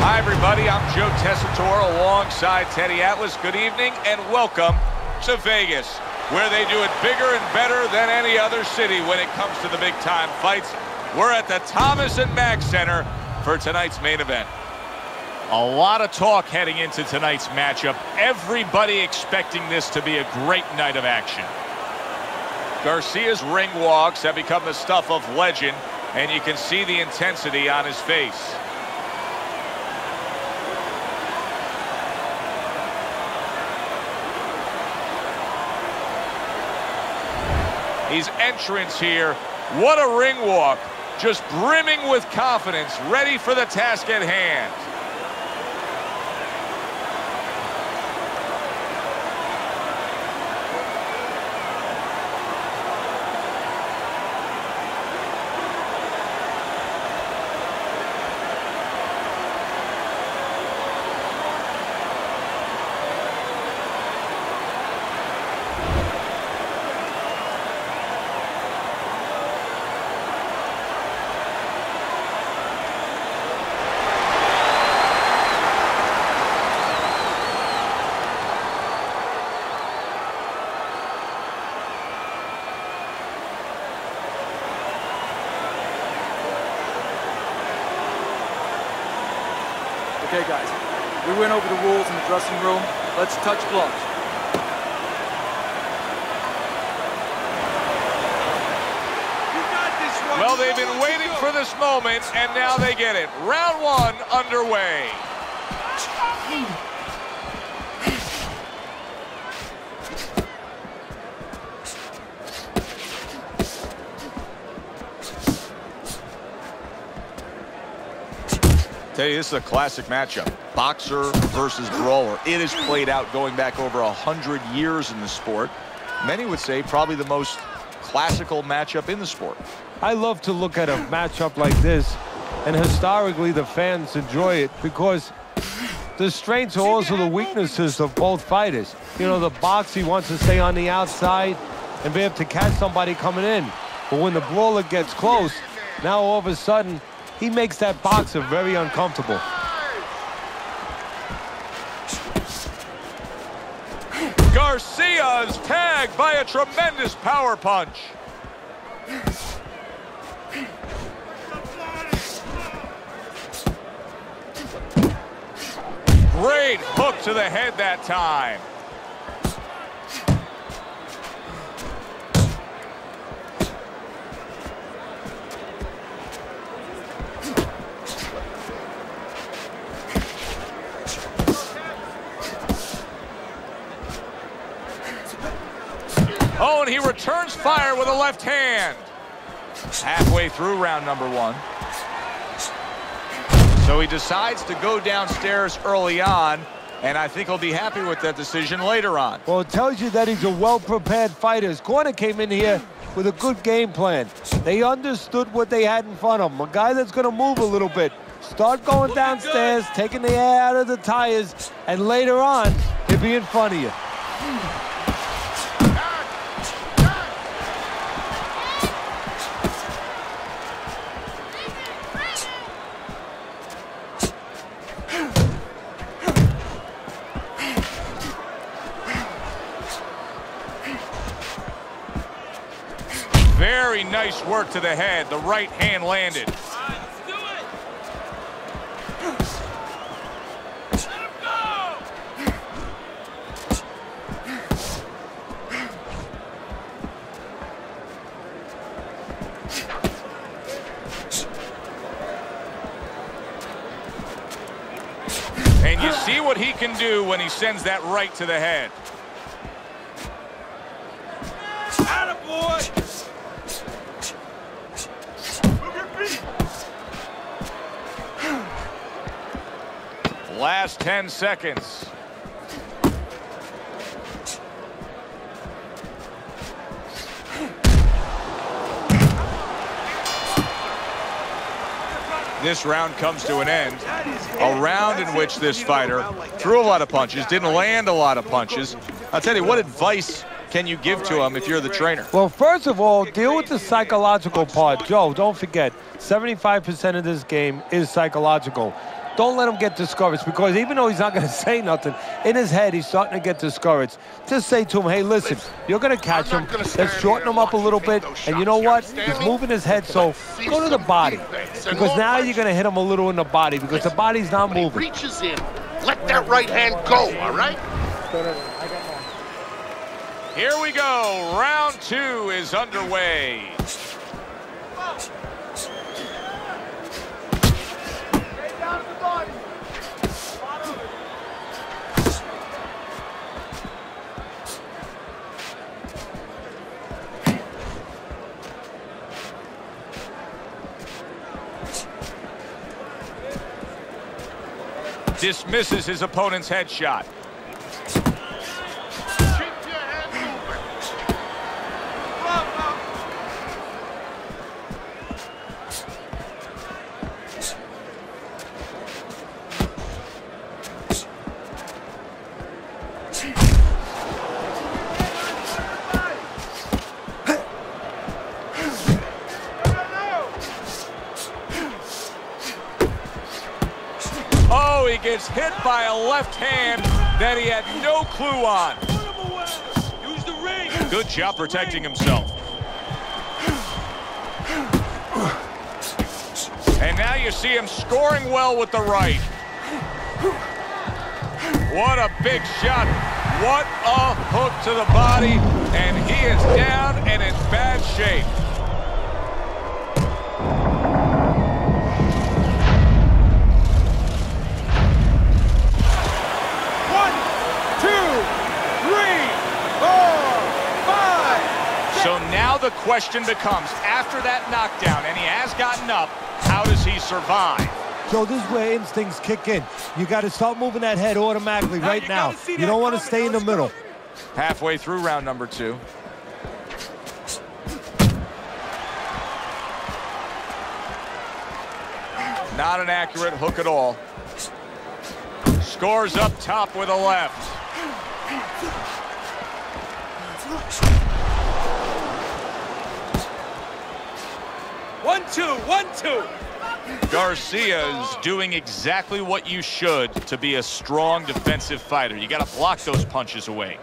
Hi, everybody. I'm Joe Tessitore alongside Teddy Atlas. Good evening and welcome to Vegas, where they do it bigger and better than any other city when it comes to the big-time fights. We're at the Thomas & Mack Center for tonight's main event. A lot of talk heading into tonight's matchup. Everybody expecting this to be a great night of action. Garcia's ring walks have become the stuff of legend, and you can see the intensity on his face. His entrance here, what a ring walk. Just brimming with confidence, ready for the task at hand. Okay, guys, we went over the rules in the dressing room. Let's touch gloves. You got this one. Well, they've been waiting for this moment, and now they get it. Round one underway. Tell you, this is a classic matchup. Boxer versus brawler. It is played out going back over 100 years in the sport. Many would say probably the most classical matchup in the sport. I love to look at a matchup like this, and historically the fans enjoy it because the strengths are also the weaknesses of both fighters. You know, the boxer wants to stay on the outside and be able to catch somebody coming in. But when the brawler gets close, now all of a sudden, he makes that boxer very uncomfortable. Garcia is tagged by a tremendous power punch. Great hook to the head that time. Oh, and he returns fire with a left hand. Halfway through round number one. So he decides to go downstairs early on, and I think he'll be happy with that decision later on. Well, it tells you that he's a well-prepared fighter. His corner came in here with a good game plan. They understood what they had in front of him. A guy that's going to move a little bit. Start going downstairs, taking the air out of the tires, and later on, he'll be in front of you. Very nice work to the head. The right hand landed. All right, let's do it. Let him go. And you see what he can do when he sends that right to the head. Attaboy. Last 10 seconds. This round comes to an end. A round in which this fighter threw a lot of punches, didn't land a lot of punches. I'll tell you, what advice can you give to him if you're the trainer? Well, first of all, deal with the psychological part. Joe, don't forget, 75% of this game is psychological. don't let him get discouraged, because even though he's not going to say nothing, in his head, he's starting to get discouraged. Just say to him, hey, listen, you're going to catch him. Let's shorten him up a little bit. And you know what? He's moving his head, so go to the body. Because now you're going to hit him a little in the body, because the body's not moving. Reaches in. Let that right hand go, all right? Here we go. Round 2 is underway. Dismisses his opponent's headshot. Oh, he gets hit by a left hand that he had no clue on. Use the ring. Good job protecting himself. And now you see him scoring well with the right. What a big shot. What a hook to the body. And he is down and in bad shape. So now the question becomes, after that knockdown, and he has gotten up, how does he survive? So this is where instincts kick in. You got to start moving that head automatically right now. You don't want to stay in the middle. Halfway through round number 2. Not an accurate hook at all. Scores up top with a left. 1-2, 1-2. Garcia is doing exactly what you should to be a strong defensive fighter. You got to block those punches away.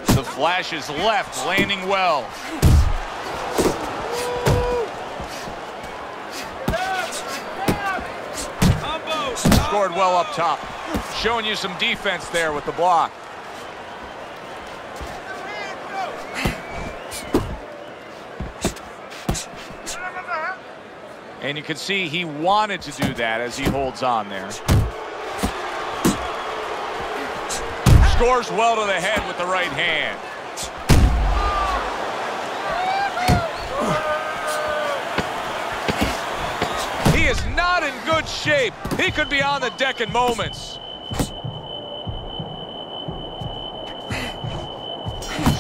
The flash is left, landing well. Scored well up top. Showing you some defense there with the block. And you can see he wanted to do that as he holds on there. Scores well to the head with the right hand. He is not in good shape. He could be on the deck in moments.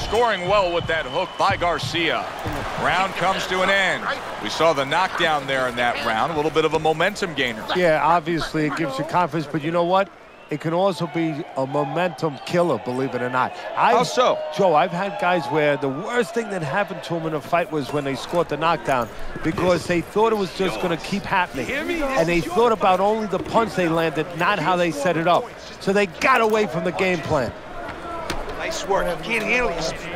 Scoring well with that hook by Garcia. Round comes to an end. We saw the knockdown there in that round. A little bit of a momentum gainer. Yeah, obviously it gives you confidence, but you know what? It can also be a momentum killer, believe it or not. How so? Joe, I've had guys where the worst thing that happened to them in a fight was when they scored the knockdown, because they thought it was just going to keep happening. And they thought about only the punch they landed, not how they set it up. So they got away from the game plan. Nice work. You can't handle yourself.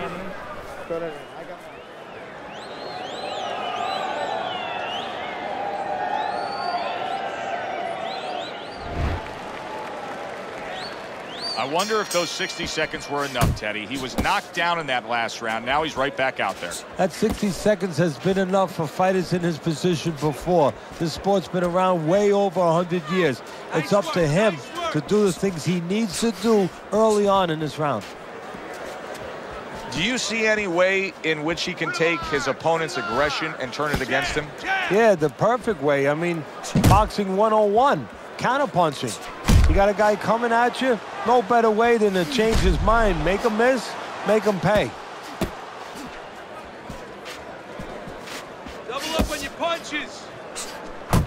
I wonder if those 60 seconds were enough, Teddy. He was knocked down in that last round. Now he's right back out there. That 60 seconds has been enough for fighters in his position before. This sport's been around way over 100 years. It's up to him to do the things he needs to do early on in this round. Do you see any way in which he can take his opponent's aggression and turn it against him? Yeah, the perfect way. I mean, boxing 101, counterpunching. You got a guy coming at you, no better way than to change his mind. Make him miss, make him pay. Double up on your punches.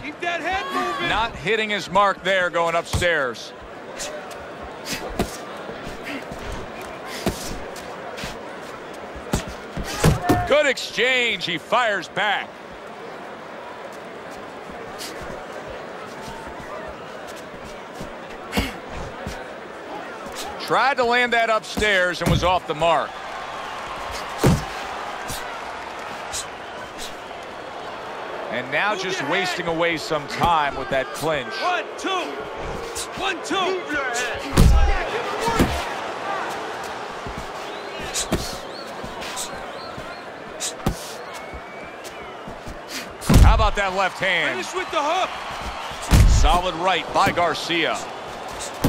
Keep that head moving. Not hitting his mark there going upstairs. Good exchange. He fires back. Tried to land that upstairs and was off the mark. And now just wasting away some time with that clinch. 1, 2. 1, 2. Move your head. How about that left hand? Finish with the hook. Solid right by Garcia.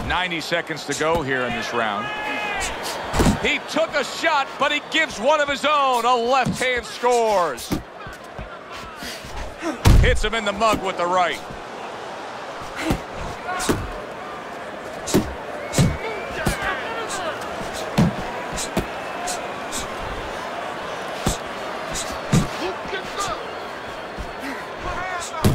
90 seconds to go here in this round. He took a shot, but he gives one of his own. A left hand scores. Hits him in the mug with the right.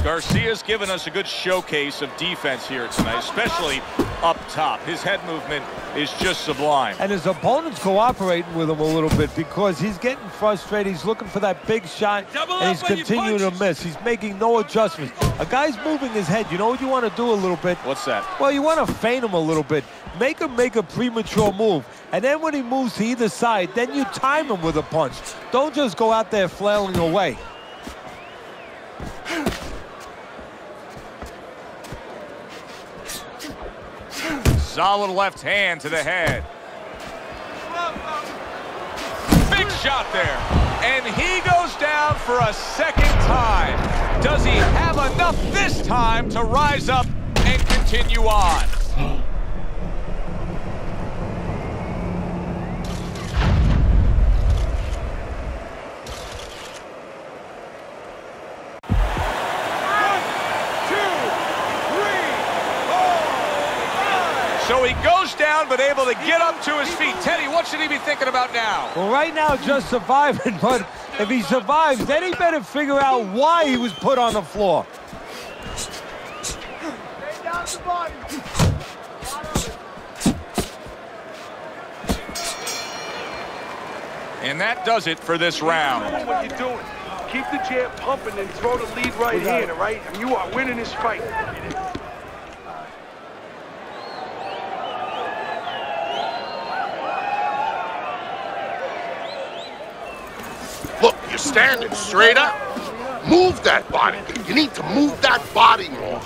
Garcia's given us a good showcase of defense here tonight, especially up top. His head movement is just sublime. And his opponent's cooperating with him a little bit because he's getting frustrated. He's looking for that big shot, and he's continuing to miss. He's making no adjustments. A guy's moving his head. You know what you want to do a little bit? What's that? Well, you want to feint him a little bit. Make him make a premature move. And then when he moves to either side, then you time him with a punch. Don't just go out there flailing away. Solid left hand to the head. Big shot there. And he goes down for a second time. Does he have enough this time to rise up and continue on? So he goes down, but able to get up to his feet. Teddy, what should he be thinking about now? Well, right now, just surviving. But if he survives, then he better figure out why he was put on the floor. Stay down the body. And that does it for this round. What you're doing. Keep the jab pumping and throw the lead right hand, all right? And you are winning this fight. Look, you're standing straight up. Move that body. You need to move that body more.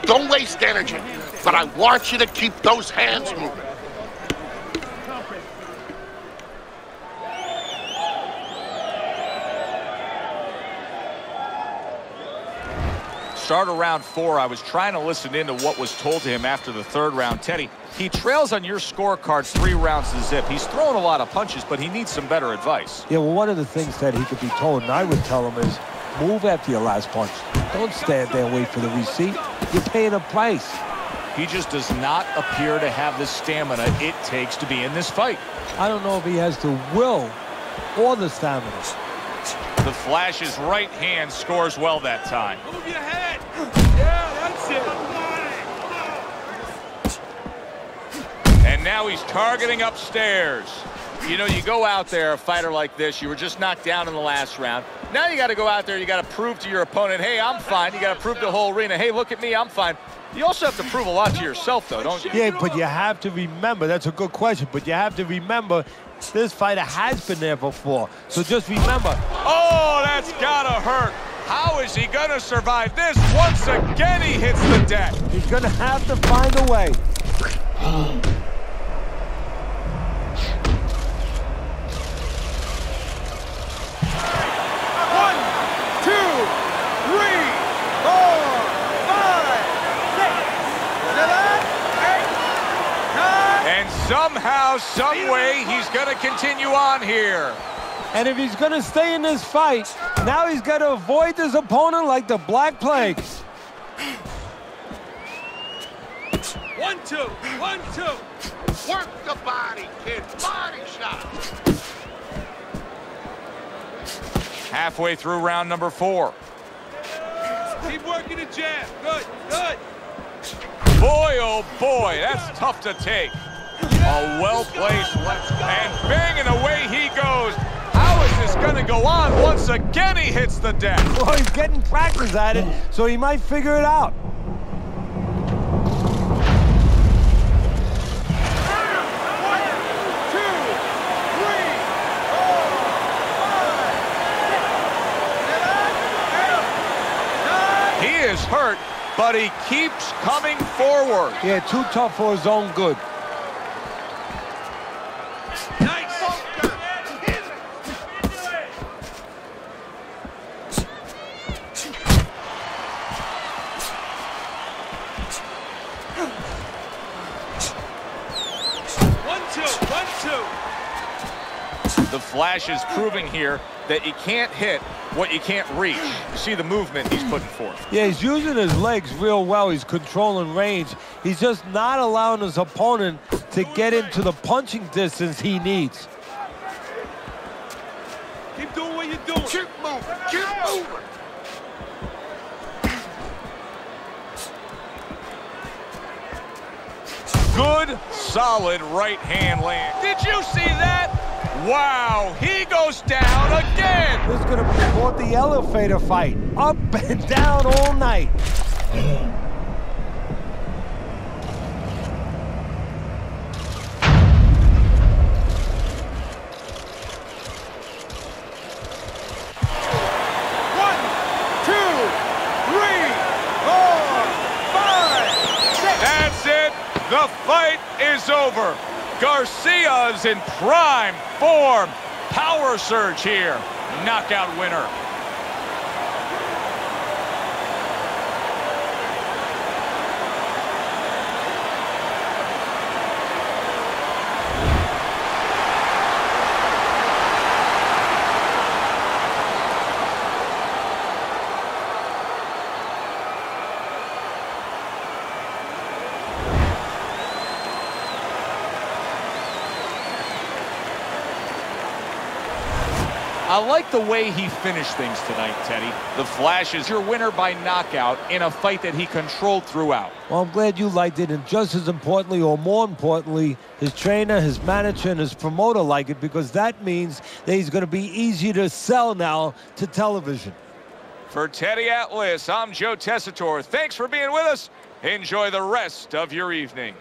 Don't waste energy, but I want you to keep those hands moving. Start of round 4, I was trying to listen in to what was told to him after the third round. Teddy, he trails on your scorecard 3 rounds to zip. He's throwing a lot of punches, but he needs some better advice. Yeah, well, one of the things that he could be told, and I would tell him, is move after your last punch. Don't stand there and wait for the receipt. You're paying a price. He just does not appear to have the stamina it takes to be in this fight. I don't know if he has the will or the stamina. The Flash's right hand scores well that time. Move your head. Yeah, that's it. And now he's targeting upstairs. You know, you go out there, a fighter like this, you were just knocked down in the last round. Now you got to go out there, you got to prove to your opponent, hey, I'm fine. You got to prove to the whole arena, hey, look at me, I'm fine. You also have to prove a lot to yourself, though, don't you? Yeah, but you have to remember, that's a good question, but you have to remember this fighter has been there before. So just remember. Oh, that's got to hurt. How is he going to survive this? Once again, he hits the deck. He's going to have to find a way. Somehow, some way, he's going to continue on here. And if he's going to stay in this fight, now he's got to avoid his opponent like the Black Plague. 1, 2, 1, 2. Work the body, kid. Body shot. Halfway through round number 4. Keep working the jab. Good, good. Boy, oh boy, that's tough to take. A well-placed left, and banging away he goes. How is this going once again he hits the deck. Well, he's getting practice at it, so he might figure it out. He is hurt, but he keeps coming forward. Yeah, too tough for his own good. The Flash is proving here that you can't hit what you can't reach. You see the movement he's putting forth. Yeah, he's using his legs real well. He's controlling range. He's just not allowing his opponent to get into the punching distance he needs. Keep doing what you're doing. Keep moving. Keep moving. Good, solid right hand land. Did you see that? Wow, he goes down again. This is going to be called the elevator fight. Up and down all night. That's it. The fight is over. Garcia's in prime form. Power surge here. Knockout winner. I like the way he finished things tonight, Teddy. The Flash is your winner by knockout in a fight that he controlled throughout. Well, I'm glad you liked it, and just as importantly, or more importantly, his trainer, his manager, and his promoter like it, because that means that he's going to be easy to sell now to television. For Teddy Atlas, I'm Joe Tessitore. Thanks for being with us. Enjoy the rest of your evening.